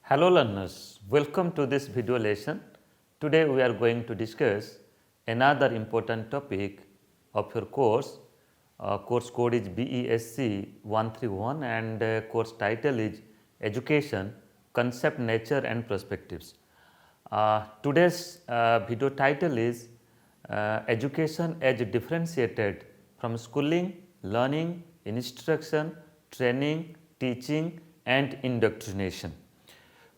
Hello learners, welcome to this video lesson. Today we are going to discuss another important topic of your course. Course code is BESC 131 and course title is Education, Concept, Nature and Perspectives. Today's video title is Education as differentiated from schooling, learning, instruction, training, teaching and indoctrination.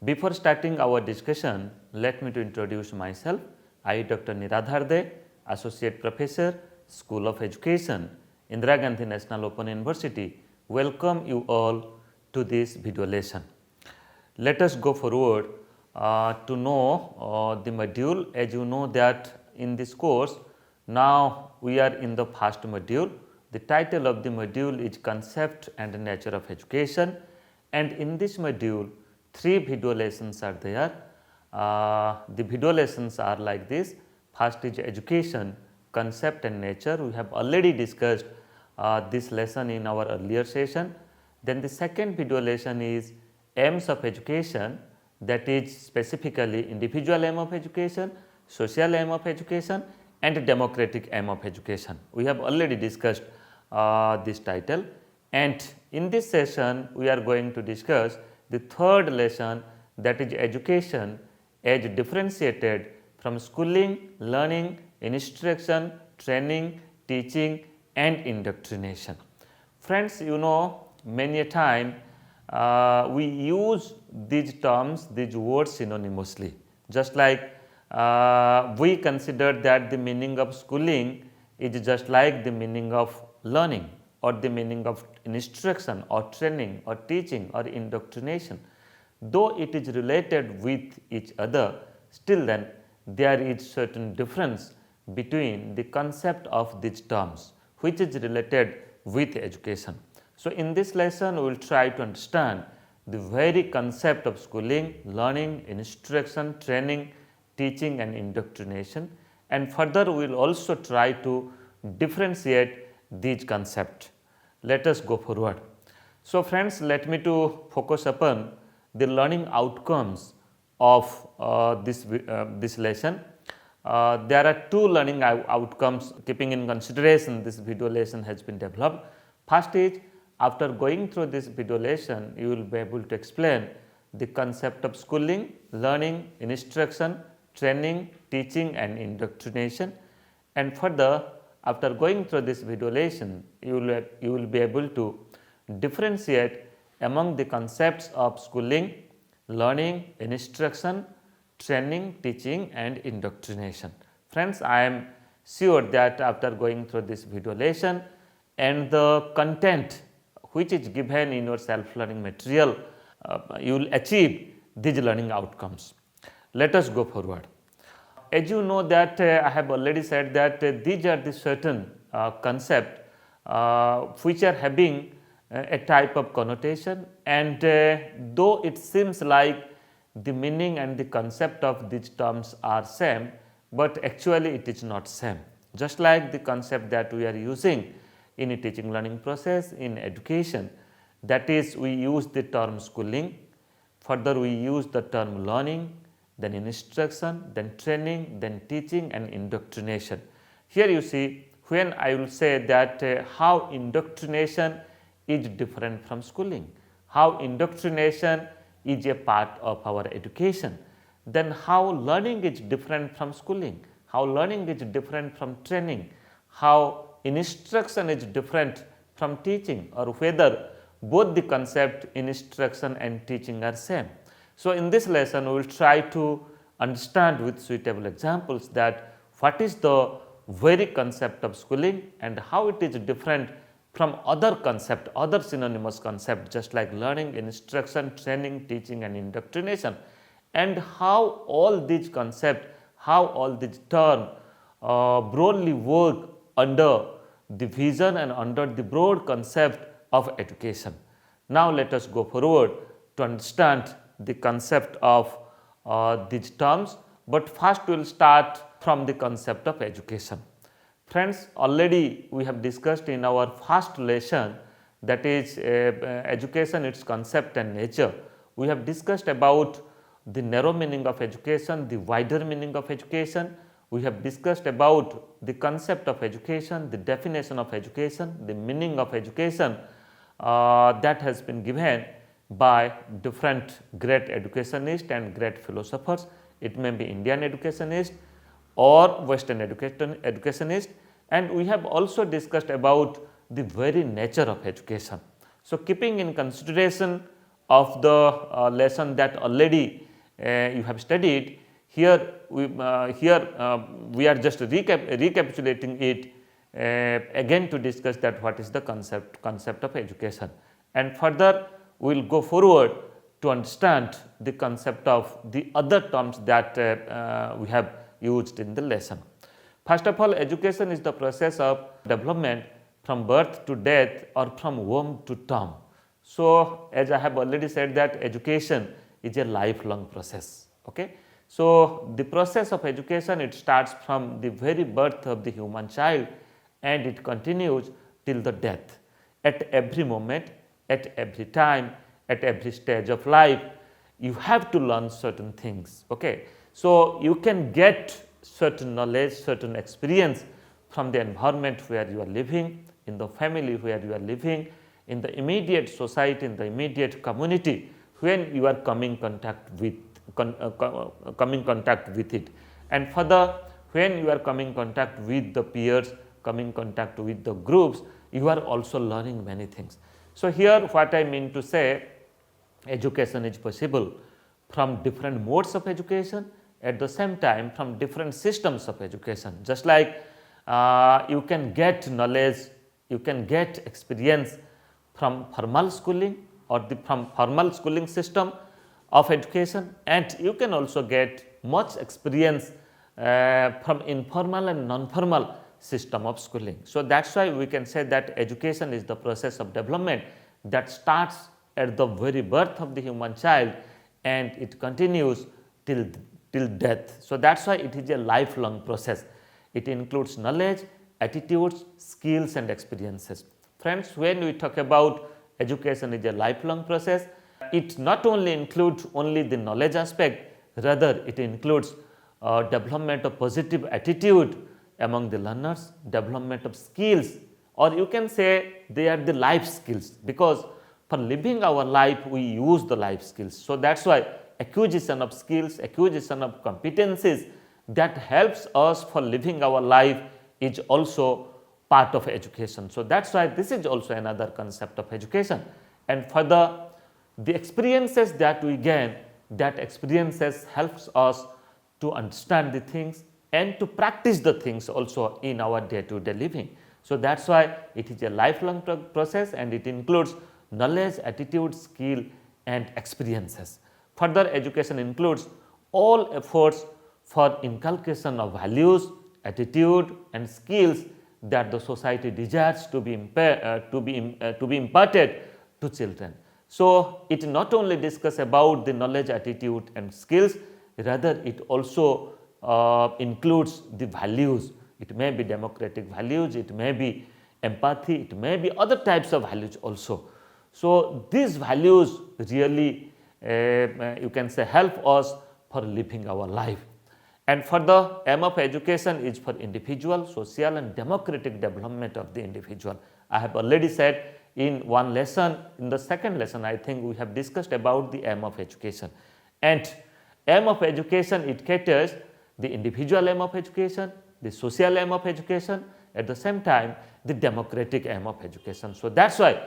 Before starting our discussion, let me to introduce myself. I, Dr. Niradhar De, Associate Professor, School of Education, Indira Gandhi National Open University, welcome you all to this video lesson. Let us go forward to know the module. As you know that in this course, now we are in the first module. The title of the module is Concept and Nature of Education, and in this module, 3 video lessons are there. The video lessons are like this. First is Education, Concept and Nature. We have already discussed this lesson in our earlier session. Then the second video lesson is Aims of Education, that is specifically individual aim of education, social aim of education and democratic aim of education. We have already discussed this title, and in this session we are going to discuss the third lesson, that is Education as differentiated from schooling, learning, instruction, training, teaching and indoctrination. Friends, you know, many a time we use these terms, these words synonymously. Just like we consider that the meaning of schooling is just like the meaning of learning or the meaning of instruction or training or teaching or indoctrination. Though it is related with each other, still then there is certain difference between the concept of these terms which is related with education. So, in this lesson we will try to understand the very concept of schooling, learning, instruction, training, teaching and indoctrination, and further we will also try to differentiate these concepts. Let us go forward. So, friends, let me to focus upon the learning outcomes of this lesson. There are 2 learning outcomes keeping in consideration this video lesson has been developed. First is, after going through this video lesson, you will be able to explain the concept of schooling, learning, instruction, training, teaching and indoctrination, and further after going through this video lesson, you will be able to differentiate among the concepts of schooling, learning, instruction, training, teaching and indoctrination. Friends, I am sure that after going through this video lesson and the content which is given in your self-learning material, you will achieve these learning outcomes. Let us go forward. As you know that I have already said that these are the certain concepts which are having a type of connotation, and though it seems like the meaning and the concept of these terms are same, but actually it is not same. Just like the concept that we are using in a teaching learning process in education, that is we use the term schooling, further we use the term learning, then instruction, then training, then teaching and indoctrination. Here you see, when I will say that how indoctrination is different from schooling, how indoctrination is a part of our education, then how learning is different from schooling, how learning is different from training, how instruction is different from teaching, or whether both the concept instruction and teaching are same. So, in this lesson we will try to understand with suitable examples that what is the very concept of schooling and how it is different from other concept, other synonymous concept just like learning, instruction, training, teaching and indoctrination, and how all these concepts, how all these terms broadly work under the vision and under the broad concept of education. Now, let us go forward to understand the concept of these terms, but first we will start from the concept of education. Friends, already we have discussed in our first lesson, that is education, its concept and nature. we have discussed about the narrow meaning of education, the wider meaning of education. We have discussed about the concept of education, the definition of education, the meaning of education that has been given by different great educationists and great philosophers. It may be Indian educationist or Western educationist, and we have also discussed about the very nature of education. So, keeping in consideration of the lesson that already you have studied, here we are just recapitulating it again to discuss that what is the concept of education, and further we will go forward to understand the concept of the other terms that we have used in the lesson. First of all, education is the process of development from birth to death or from womb to tomb. So, as I have already said that education is a lifelong process. Okay? So, the process of education, it starts from the very birth of the human child and it continues till the death. At every moment, at every time, at every stage of life, you have to learn certain things. Okay? So, you can get certain knowledge, certain experience from the environment where you are living, in the family where you are living, in the immediate society, in the immediate community when you are coming contact with it, and further when you are coming contact with the peers, coming contact with the groups, you are also learning many things. So, here what I mean to say, education is possible from different modes of education, at the same time from different systems of education. Just like you can get knowledge, you can get experience from formal schooling or from formal schooling system of education, and you can also get much experience from informal and non-formal system of schooling. So, that is why we can say that education is the process of development that starts at the very birth of the human child and it continues till death. So, that is why it is a lifelong process. It includes knowledge, attitudes, skills and experiences. Friends, when we talk about education is a lifelong process, it not only includes only the knowledge aspect, rather it includes development of positive attitude among the learners, development of skills, or you can say they are the life skills, because for living our life we use the life skills. So, that is why acquisition of skills, acquisition of competencies that helps us for living our life is also part of education. So, that is why this is also another concept of education, and further the experiences that we gain, that experiences helps us to understand the things and to practice the things also in our day-to-day living. So, that is why it is a lifelong process and it includes knowledge, attitude, skill and experiences. Further, education includes all efforts for inculcation of values, attitude and skills that the society desires to be imparted to children. So, it not only discuss about the knowledge, attitude and skills, rather it also includes the values. It may be democratic values, it may be empathy, it may be other types of values also. So, these values really you can say help us for living our life. And further, aim of education is for individual, social and democratic development of the individual. I have already said in one lesson, in the second lesson I think we have discussed about the aim of education. And aim of education, it caters the individual aim of education, the social aim of education, at the same time the democratic aim of education. So, that is why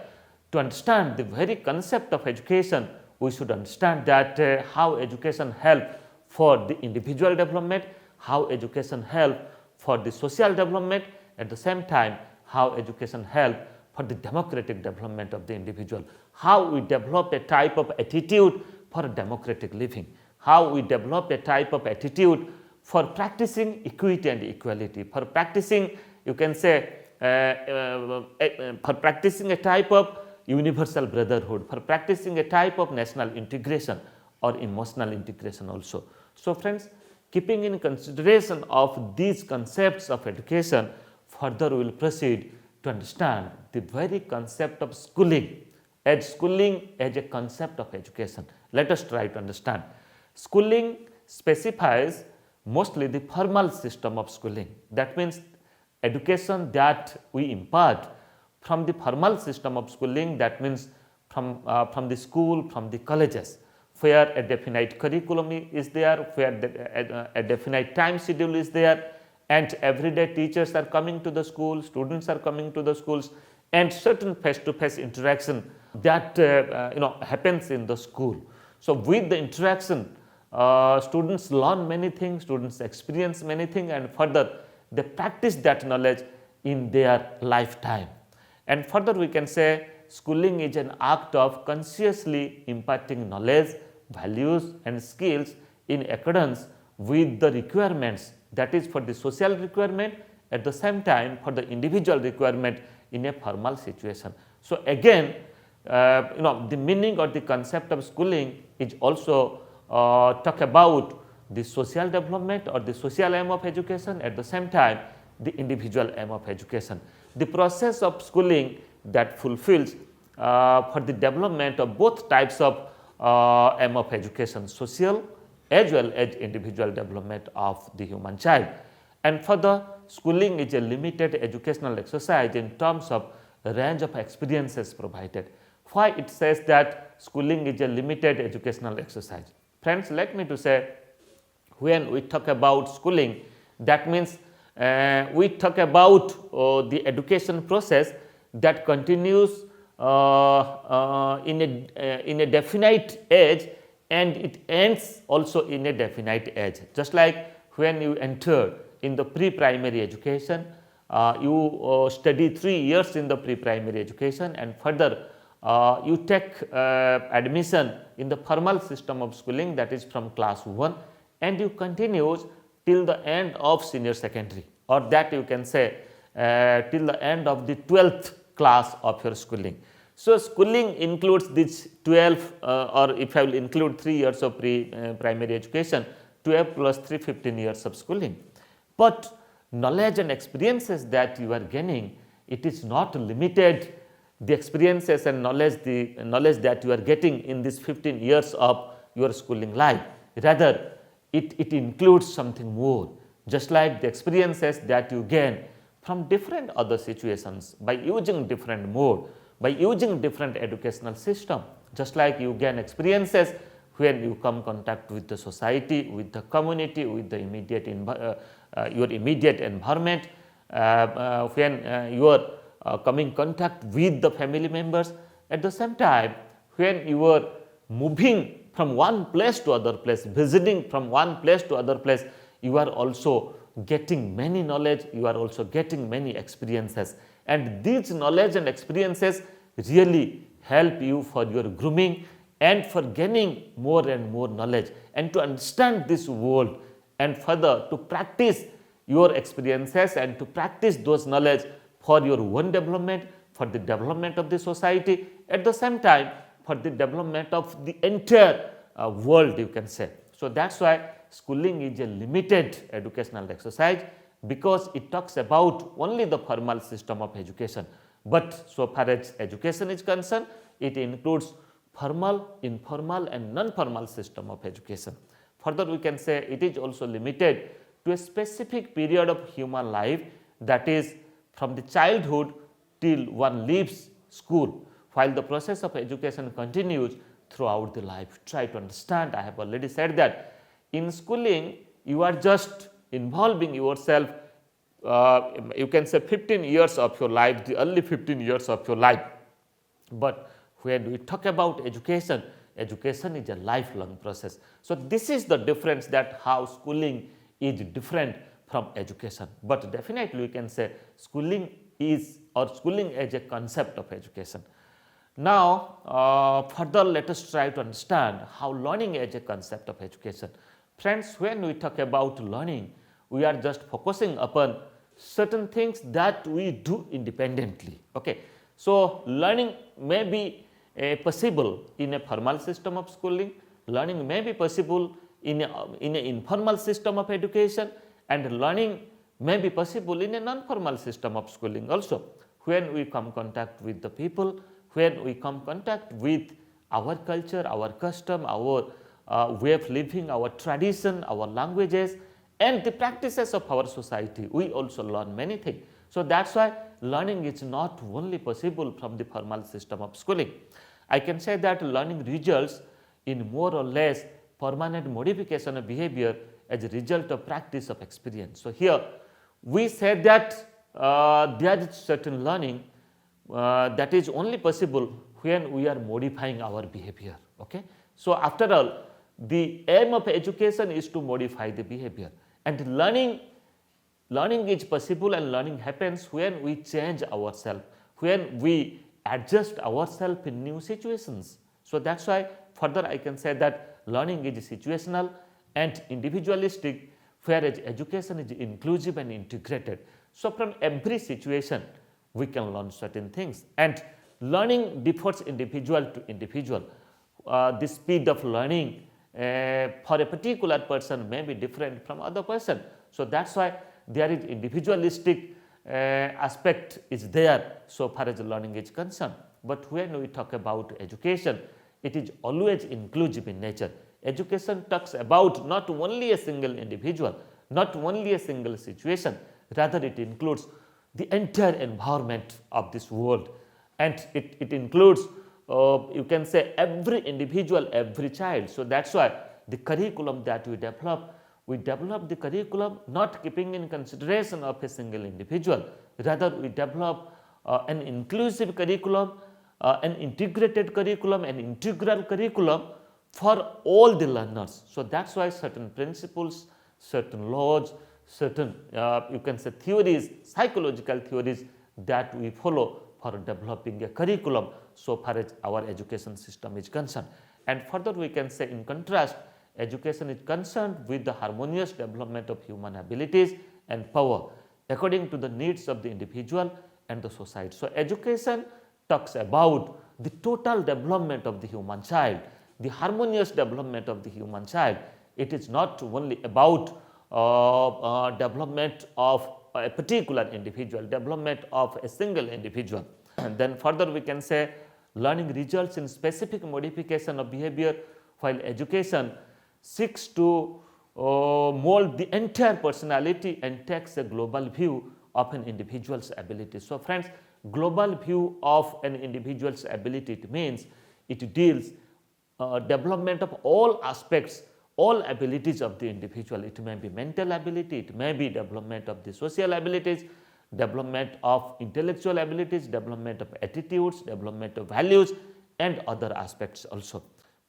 to understand the very concept of education, we should understand that how education help for the individual development, how education help for the social development, at the same time how education help for the democratic development of the individual, how we develop a type of attitude for democratic living, how we develop a type of attitude for practicing equity and equality, for practicing you can say for practicing a type of universal brotherhood, for practicing a type of national integration or emotional integration also. So, friends, keeping in consideration of these concepts of education, further we will proceed to understand the very concept of schooling as schooling as a concept of education. Let us try to understand. Schooling specifies mostly the formal system of schooling. That means education that we impart from the formal system of schooling, that means from the school, from the colleges, where a definite curriculum is there, where a definite time schedule is there, and everyday teachers are coming to the school, students are coming to the schools, and certain face-to-face interaction that happens in the school. So with the interaction, students learn many things, students experience many things, and further they practice that knowledge in their lifetime. And further we can say schooling is an act of consciously imparting knowledge, values and skills in accordance with the requirements, that is for the social requirement, at the same time for the individual requirement in a formal situation. So again, the meaning or the concept of schooling is also talk about the social development or the social aim of education, at the same time the individual aim of education. The process of schooling that fulfills for the development of both types of aim of education, social as well as individual development of the human child. And further, schooling is a limited educational exercise in terms of range of experiences provided. Why it says that schooling is a limited educational exercise? Friends, let me to say, when we talk about schooling, that means we talk about the education process that continues in a definite age, and it ends also in a definite age. Just like when you enter in the pre-primary education, you study 3 years in the pre-primary education, and further you take admission in the formal system of schooling, that is from class 1, and you continue till the end of senior secondary, or that you can say till the end of the 12th class of your schooling. So schooling includes this 12 or if I will include 3 years of primary education, 12 plus 3, 15 years of schooling. But knowledge and experiences that you are gaining, it is not limited, the experiences and knowledge, the knowledge that you are getting in these 15 years of your schooling life. Rather, it includes something more, just like the experiences that you gain from different other situations by using different mode, by using different educational system. Just like you gain experiences when you come contact with the society, with the community, with the immediate your immediate environment, when you are coming contact with the family members. At the same time, when you are moving from one place to other place, visiting from one place to other place, you are also getting many knowledge, you are also getting many experiences, and these knowledge and experiences really help you for your grooming and for gaining more and more knowledge and to understand this world, and further to practice your experiences and to practice those knowledge for your own development, for the development of the society, at the same time for the development of the entire world, you can say. So that's why schooling is a limited educational exercise, because it talks about only the formal system of education. But so far as education is concerned, it includes formal, informal and non-formal system of education. Further, we can say it is also limited to a specific period of human life, that is from the childhood till one leaves school, while the process of education continues throughout the life. Try to understand, I have already said that in schooling you are just involving yourself, you can say 15 years of your life, the early 15 years of your life. But when we talk about education, education is a lifelong process. So this is the difference, that how schooling is different from education. But definitely we can say schooling is, or schooling as a concept of education. Now further let us try to understand how learning as a concept of education. Friends, when we talk about learning, we are just focusing upon certain things that we do independently. Okay. So learning may be possible in a formal system of schooling, learning may be possible in an informal system of education, and learning may be possible in a non-formal system of schooling also. When we come contact with the people, when we come contact with our culture, our custom, our way of living, our tradition, our languages, and the practices of our society, we also learn many things. So that's why learning is not only possible from the formal system of schooling. I can say that learning results in more or less permanent modification of behavior as a result of practice of experience. So here we said that there is certain learning that is only possible when we are modifying our behavior. Okay? So after all, the aim of education is to modify the behavior, and learning is possible, and learning happens when we change ourselves, when we adjust ourselves in new situations. So that's why further I can say that learning is situational and individualistic, whereas education is inclusive and integrated. So from every situation we can learn certain things, and learning differs individual to individual. The speed of learning for a particular person may be different from other person. So that's why there is individualistic aspect is there so far as learning is concerned. But when we talk about education, it is always inclusive in nature. Education talks about not only a single individual, not only a single situation, rather it includes the entire environment of this world, and it includes you can say every individual, every child. So that's why the curriculum that we develop the curriculum not keeping in consideration of a single individual, rather we develop an inclusive curriculum, an integrated curriculum, an integral curriculum for all the learners. So that's why certain principles, certain laws, certain you can say theories, psychological theories that we follow for developing a curriculum so far as our education system is concerned. And further we can say, in contrast, education is concerned with the harmonious development of human abilities and power according to the needs of the individual and the society. So education talks about the total development of the human child, the harmonious development of the human child. It is not only about development of a particular individual, development of a single individual. And then further we can say learning results in specific modification of behavior, while education seeks to mold the entire personality and takes a global view of an individual's ability. So friends, global view of an individual's ability, it means it deals development of all aspects, all abilities of the individual. It may be mental ability, it may be development of the social abilities, development of intellectual abilities, development of attitudes, development of values, and other aspects also.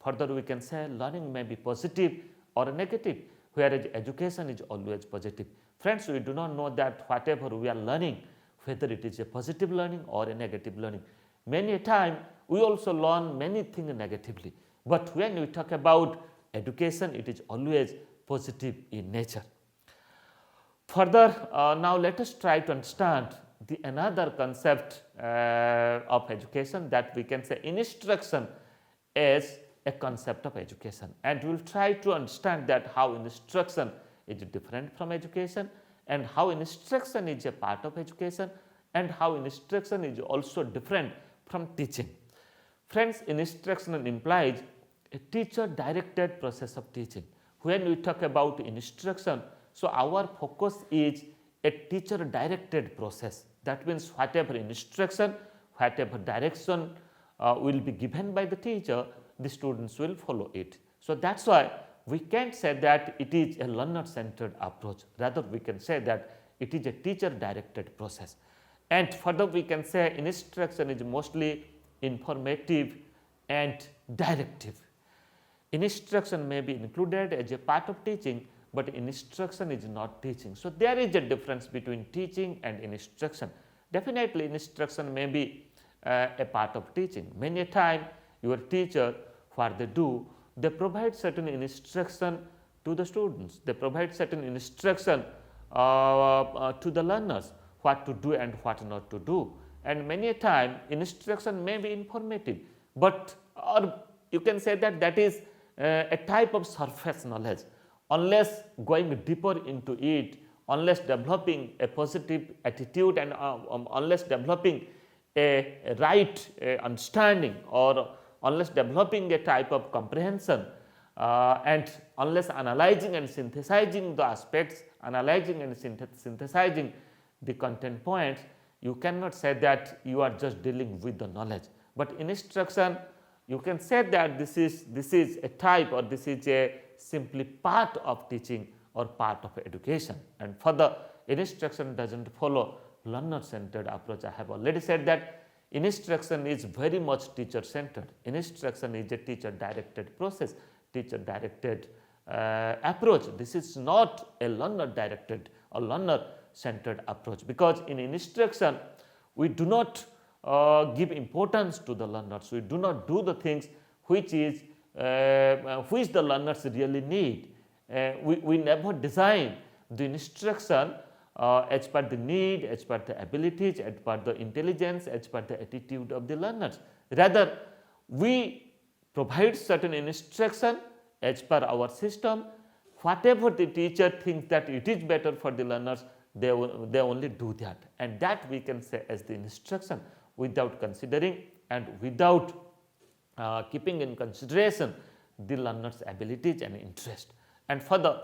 Further we can say learning may be positive or negative, whereas education is always positive. Friends, we do not know that whatever we are learning, whether it is a positive learning or a negative learning. Many a time we also learn many things negatively, but when we talk about education, it is always positive in nature. Further, now let us try to understand the another concept of education, that we can say instruction as a concept of education, and we will try to understand that how instruction is different from education, and how instruction is a part of education, and how instruction is also different from teaching. Friends, instruction implies a teacher directed process of teaching. When we talk about instruction, so our focus is a teacher directed process. That means whatever instruction, whatever direction will be given by the teacher, the students will follow it. So that's why we can't say that it is a learner centered approach, rather we can say that it is a teacher directed process. And further we can say instruction is mostly informative and directive. Instruction may be included as a part of teaching, but instruction is not teaching. So there is a difference between teaching and instruction. Definitely instruction may be a part of teaching. Many a time your teacher, what they do, they provide certain instruction to the students, they provide certain instruction to the learners, what to do and what not to do. And many a time instruction may be informative, but or you can say that that is a type of surface knowledge. Unless going deeper into it, unless developing a positive attitude, and unless developing a right understanding, or unless developing a type of comprehension, and unless analyzing and synthesizing the aspects, analyzing and synthesizing the content points, you cannot say that you are just dealing with the knowledge. But in instruction, you can say that this is a type, or this is a simply part of teaching or part of education. And further, instruction does not follow learner centered approach. I have already said that instruction is very much teacher centered. Instruction is a teacher directed process, teacher directed approach. This is not a learner directed or learner centered approach, because in instruction we do not give importance to the learners. We do not do the things which the learners really need. We never design the instruction as per the need, as per the abilities, as per the intelligence, as per the attitude of the learners. Rather, we provide certain instruction as per our system. Whatever the teacher thinks that it is better for the learners, they only do that, and that we can say as the instruction, without considering and without keeping in consideration the learner's abilities and interest. And further,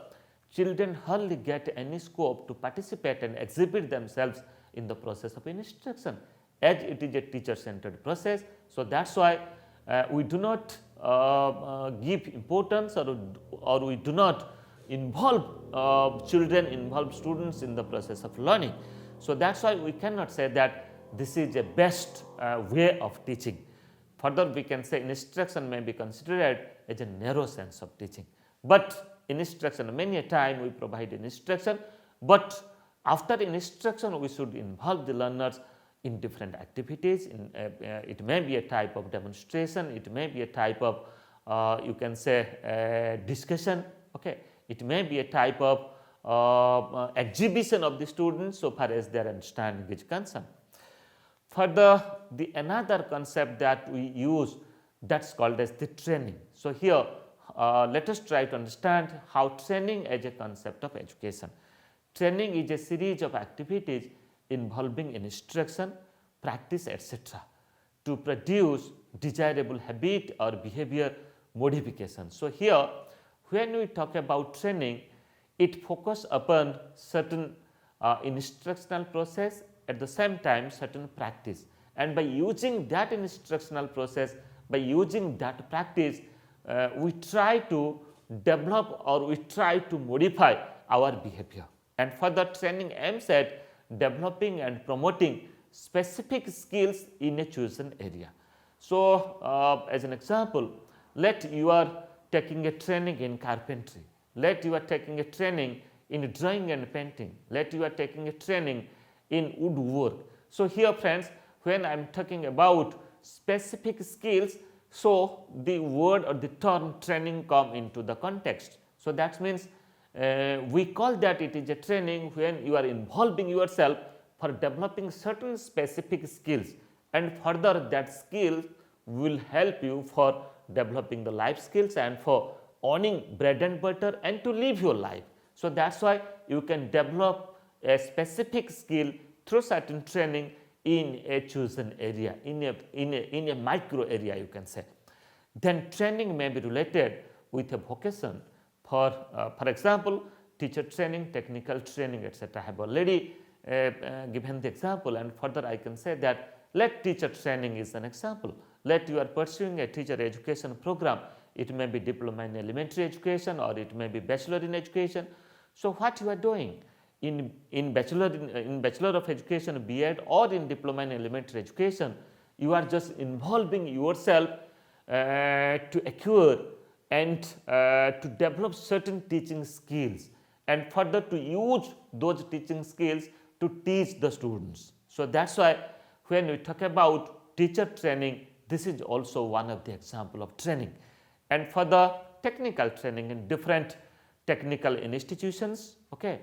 children hardly get any scope to participate and exhibit themselves in the process of instruction, as it is a teacher centered process. So that's why we do not give importance, or we do not involve children, involve students in the process of learning. So that's why we cannot say that this is a best way of teaching. Further, we can say instruction may be considered as a narrow sense of teaching. But instruction, many a time we provide instruction, but after instruction we should involve the learners in different activities. It may be a type of demonstration, it may be a type of you can say discussion, okay. It may be a type of exhibition of the students so far as their understanding is concerned. Further, the another concept that we use, that's called as the training. So here let us try to understand how training as a concept of education. Training is a series of activities involving instruction, practice, etc. to produce desirable habit or behavior modification. So here, when we talk about training, it focuses upon certain instructional process, at the same time certain practice, and by using that instructional process, by using that practice, we try to develop or we try to modify our behavior. And further, training aims at developing and promoting specific skills in a chosen area. So as an example, let you are taking a training in carpentry, let you are taking a training in drawing and painting, let you are taking a training in woodwork. So here friends, when I am talking about specific skills, so the word or the term training come into the context. So that means we call that it is a training when you are involving yourself for developing certain specific skills, and further that skill will help you for developing the life skills and for earning bread and butter and to live your life. So that's why you can develop a specific skill through certain training in a chosen area, in a micro area you can say. Then training may be related with a vocation. For example, teacher training, technical training, etc. I have already given the example, and further I can say that let teacher training is an example. Let you are pursuing a teacher education program. It may be diploma in elementary education or it may be bachelor in education. So what you are doing in bachelor of education, B.Ed, or in diploma in elementary education, you are just involving yourself to acquire and to develop certain teaching skills, and further to use those teaching skills to teach the students. So that's why when we talk about teacher training, this is also one of the example of training. And further, technical training in different technical institutions, okay.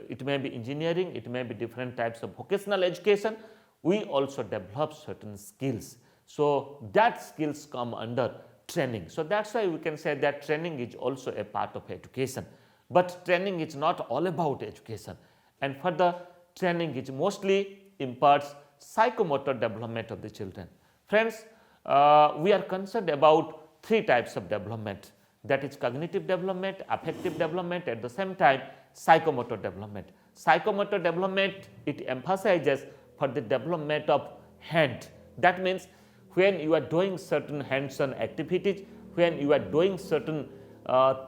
It may be engineering, it may be different types of vocational education. We also develop certain skills. So that skills come under training. So that's why we can say that training is also a part of education. But training is not all about education. And further, training is mostly imparts psychomotor development of the children. Friends, we are concerned about three types of development, that is cognitive development, affective development, at the same time psychomotor development. Psychomotor development, it emphasizes for the development of hand. That means when you are doing certain hands-on activities, when you are doing certain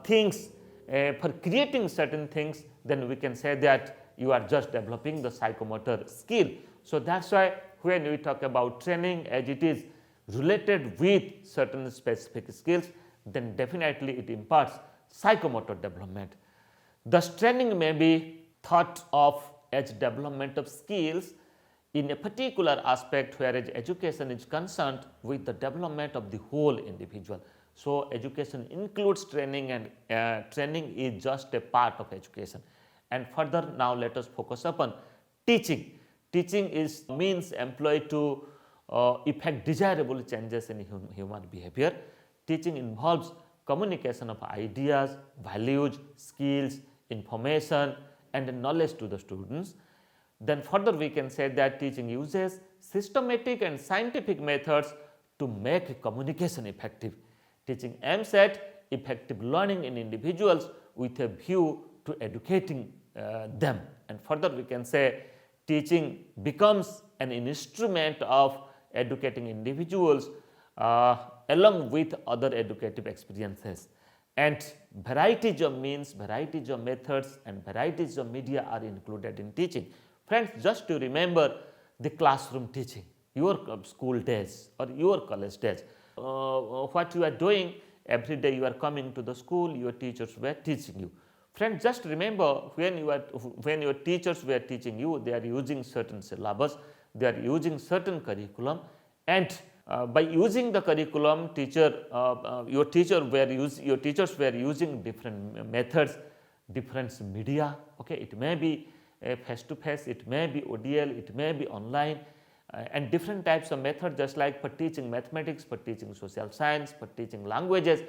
things, for creating certain things, then we can say that you are just developing the psychomotor skill. So that's why when we talk about training, as it is related with certain specific skills, then definitely it imparts psychomotor development. Thus training may be thought of as development of skills in a particular aspect, whereas education is concerned with the development of the whole individual. So education includes training, and training is just a part of education. And further, now let us focus upon teaching. Teaching is means employed to effect desirable changes in human behavior. Teaching involves communication of ideas, values, skills, information and knowledge to the students. Then further we can say that teaching uses systematic and scientific methods to make communication effective. Teaching aims at effective learning in individuals with a view to educating them. And further we can say teaching becomes an instrument of educating individuals along with other educative experiences. And varieties of means, varieties of methods and varieties of media are included in teaching. Friends, just to remember the classroom teaching, your school days or your college days, what you are doing every day, you are coming to the school, your teachers were teaching you. Friends, just remember when your teachers were teaching you, they are using certain syllabus, they are using certain curriculum, and by using the curriculum, your teachers were using different methods, different media. Okay, it may be face to face, it may be ODL, it may be online, and different types of methods, just like for teaching mathematics, for teaching social science, for teaching languages,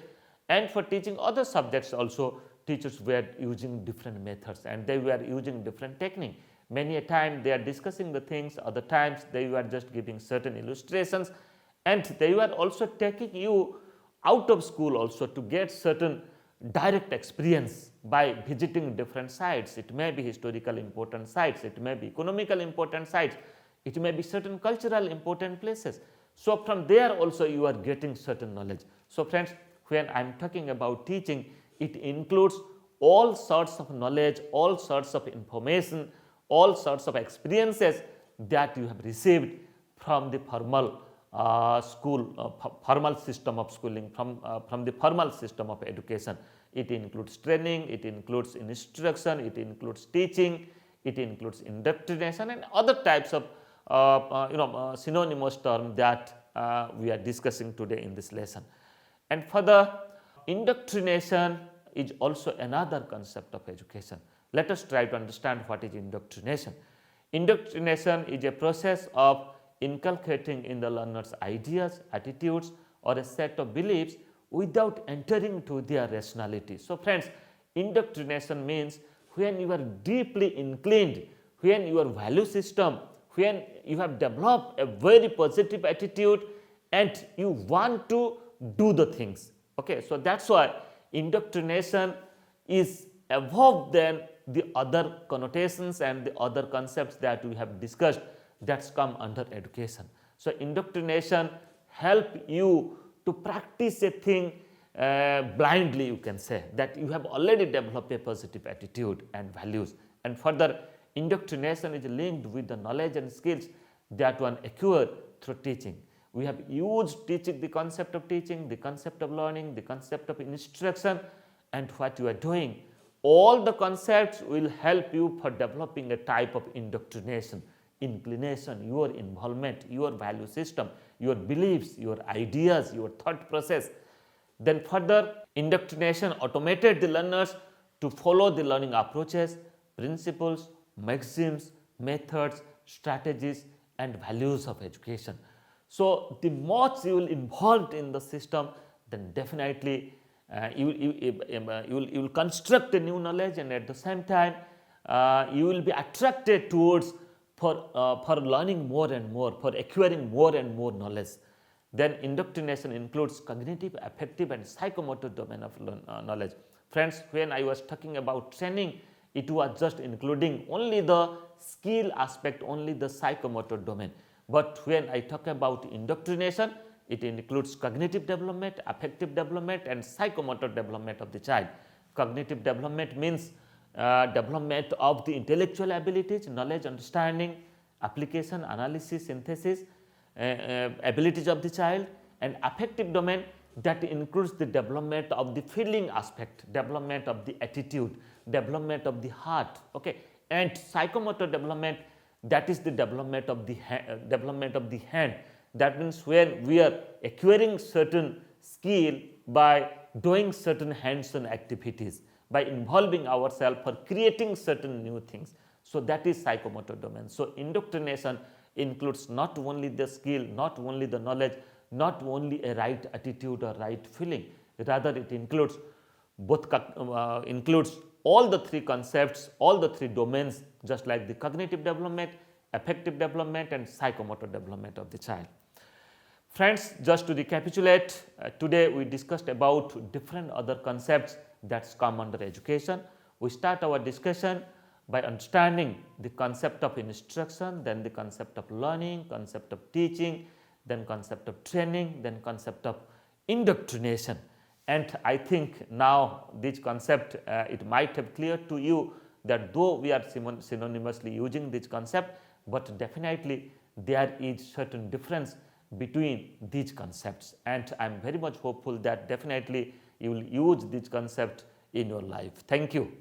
and for teaching other subjects also. Teachers were using different methods and they were using different technique. Many a time they are discussing the things, other times they were just giving certain illustrations, and they were also taking you out of school also to get certain direct experience by visiting different sites. It may be historical important sites, it may be economical important sites, it may be certain cultural important places. So from there also you are getting certain knowledge. So friends, when I am talking about teaching, it includes all sorts of knowledge, all sorts of information, all sorts of experiences that you have received from the formal formal system of schooling, from the formal system of education. It includes training, it includes instruction, it includes teaching, it includes indoctrination and other types of synonymous terms that we are discussing today in this lesson. And further, indoctrination is also another concept of education. Let us try to understand what is indoctrination. Indoctrination is a process of inculcating in the learner's ideas, attitudes or a set of beliefs without entering to their rationality. So friends, indoctrination means when you are deeply inclined, when your value system, when you have developed a very positive attitude and you want to do the things. Okay, so that's why indoctrination is above than the other connotations and the other concepts that we have discussed that's come under education. So indoctrination help you to practice a thing blindly, you can say, that you have already developed a positive attitude and values. And further, indoctrination is linked with the knowledge and skills that one acquire through teaching. We have used teaching, the concept of teaching, the concept of learning, the concept of instruction, and what you are doing. All the concepts will help you for developing a type of indoctrination, inclination, your involvement, your value system, your beliefs, your ideas, your thought process. Then further, indoctrination automated the learners to follow the learning approaches, principles, maxims, methods, strategies and values of education. So the more you will involved in the system, then definitely you will construct a new knowledge, and at the same time you will be attracted towards for learning more and more, for acquiring more and more knowledge. Then indoctrination includes cognitive, affective and psychomotor domain of knowledge. Friends, when I was talking about training, it was just including only the skill aspect, only the psychomotor domain. But when I talk about indoctrination, it includes cognitive development, affective development and psychomotor development of the child. Cognitive development means development of the intellectual abilities, knowledge, understanding, application, analysis, synthesis, abilities of the child. And affective domain, that includes the development of the feeling aspect, development of the attitude, development of the heart, okay. And psychomotor development, that is the development of the hand. That means when we are acquiring certain skill by doing certain hands-on activities, by involving ourselves for creating certain new things. So that is psychomotor domain. So indoctrination includes not only the skill, not only the knowledge, not only a right attitude or right feeling, rather it includes includes all the three concepts, all the three domains, just like the cognitive development, affective development and psychomotor development of the child. Friends, just to recapitulate, today we discussed about different other concepts that come under education. We start our discussion by understanding the concept of instruction, then the concept of learning, concept of teaching, then concept of training, then concept of indoctrination. And I think now this concept, it might have clear to you that though we are synonymously using this concept, but definitely there is certain difference between these concepts, and I am very much hopeful that definitely you will use this concept in your life. Thank you.